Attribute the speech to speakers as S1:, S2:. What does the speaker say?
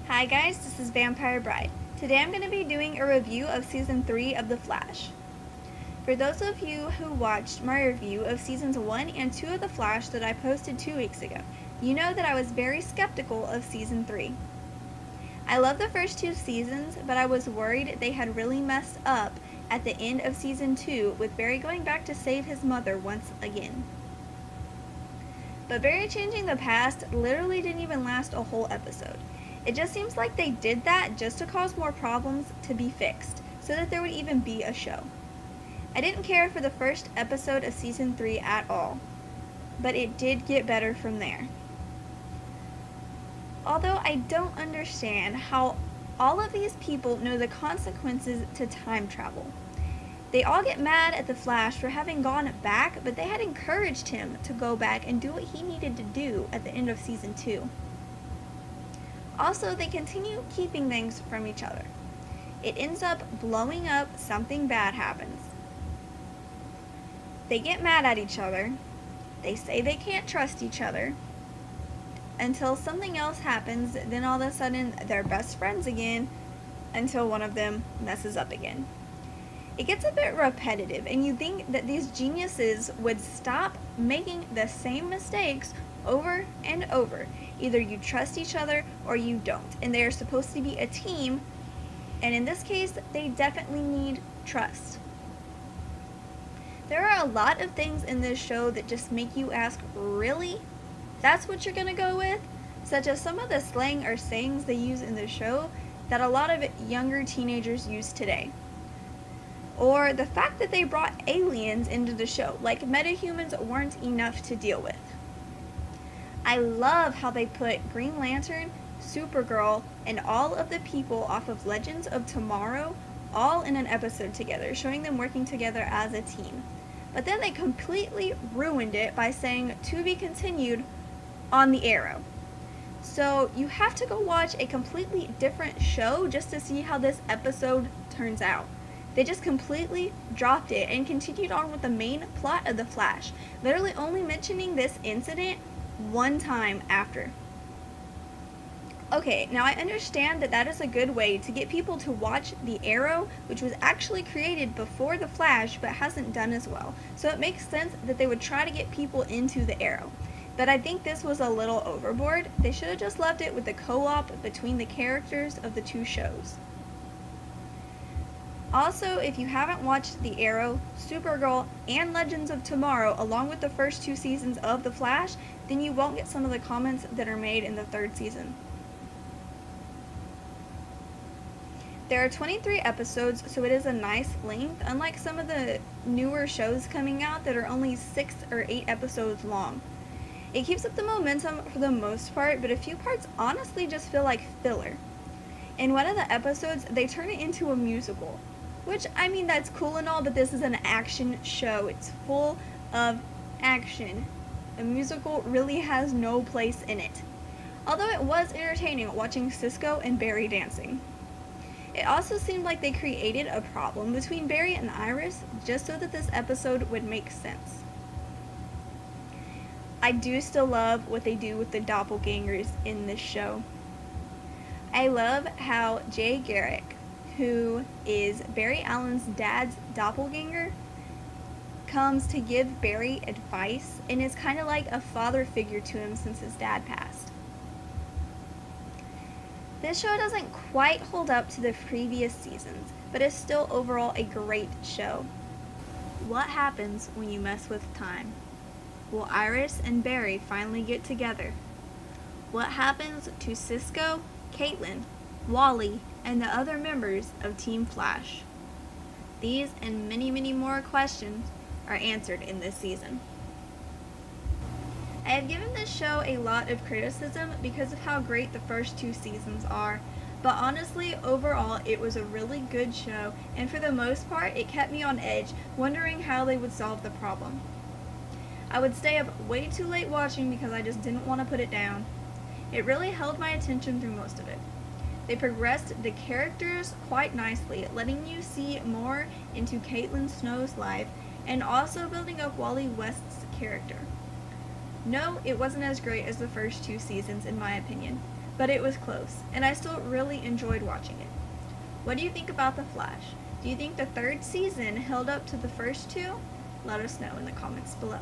S1: Hi guys, this is Vampire Bride. Today I'm going to be doing a review of Season 3 of The Flash. For those of you who watched my review of Seasons 1 and 2 of The Flash that I posted 2 weeks ago, you know that I was very skeptical of Season 3. I love the first 2 seasons, but I was worried they had really messed up at the end of Season 2 with Barry going back to save his mother once again. But Barry changing the past literally didn't even last a whole episode. It just seems like they did that just to cause more problems to be fixed, so that there would even be a show. I didn't care for the first episode of Season 3 at all, but it did get better from there. Although I don't understand how all of these people know the consequences to time travel. They all get mad at the Flash for having gone back, but they had encouraged him to go back and do what he needed to do at the end of Season 2. Also, they continue keeping things from each other. It ends up blowing up, something bad happens. They get mad at each other. They say they can't trust each other. Until something else happens, then all of a sudden they're best friends again until one of them messes up again. It gets a bit repetitive, and you think that these geniuses would stop making the same mistakes over and over. Either you trust each other or you don't, and they are supposed to be a team, and in this case they definitely need trust. There are a lot of things in this show that just make you ask, really? That's what you're gonna go with? Such as some of the slang or sayings they use in the show that a lot of younger teenagers use today. Or the fact that they brought aliens into the show, like metahumans weren't enough to deal with. I love how they put Green Lantern, Supergirl, and all of the people off of Legends of Tomorrow all in an episode together, showing them working together as a team. But then they completely ruined it by saying to be continued on the Arrow. So you have to go watch a completely different show just to see how this episode turns out. They just completely dropped it and continued on with the main plot of The Flash, literally only mentioning this incident one time after. Okay, now I understand that that is a good way to get people to watch The Arrow, which was actually created before The Flash but hasn't done as well. So it makes sense that they would try to get people into The Arrow. But I think this was a little overboard. They should have just left it with the co-op between the characters of the two shows. Also, if you haven't watched The Arrow, Supergirl, and Legends of Tomorrow along with the first 2 seasons of The Flash, then you won't get some of the comments that are made in the 3rd season. There are 23 episodes, so it is a nice length, unlike some of the newer shows coming out that are only 6 or 8 episodes long. It keeps up the momentum for the most part, but a few parts honestly just feel like filler. In one of the episodes, they turn it into a musical. Which, I mean, that's cool and all, but this is an action show. It's full of action. A musical really has no place in it. Although it was entertaining watching Cisco and Barry dancing. It also seemed like they created a problem between Barry and Iris just so that this episode would make sense. I do still love what they do with the doppelgangers in this show. I love how Jay Garrick, who is Barry Allen's dad's doppelganger, comes to give Barry advice and is kind of like a father figure to him since his dad passed. This show doesn't quite hold up to the previous seasons, but is still overall a great show. What happens when you mess with time? Will Iris and Barry finally get together? What happens to Cisco, Caitlin, Wally, and the other members of Team Flash? These and many, many more questions are answered in this season. I have given this show a lot of criticism because of how great the first 2 seasons are, but honestly, overall, it was a really good show, and for the most part, it kept me on edge, wondering how they would solve the problem. I would stay up way too late watching because I just didn't want to put it down. It really held my attention through most of it. They progressed the characters quite nicely, letting you see more into Caitlin Snow's life and also building up Wally West's character. No, it wasn't as great as the first 2 seasons in my opinion, but it was close, and I still really enjoyed watching it. What do you think about The Flash? Do you think the third season held up to the first two? Let us know in the comments below.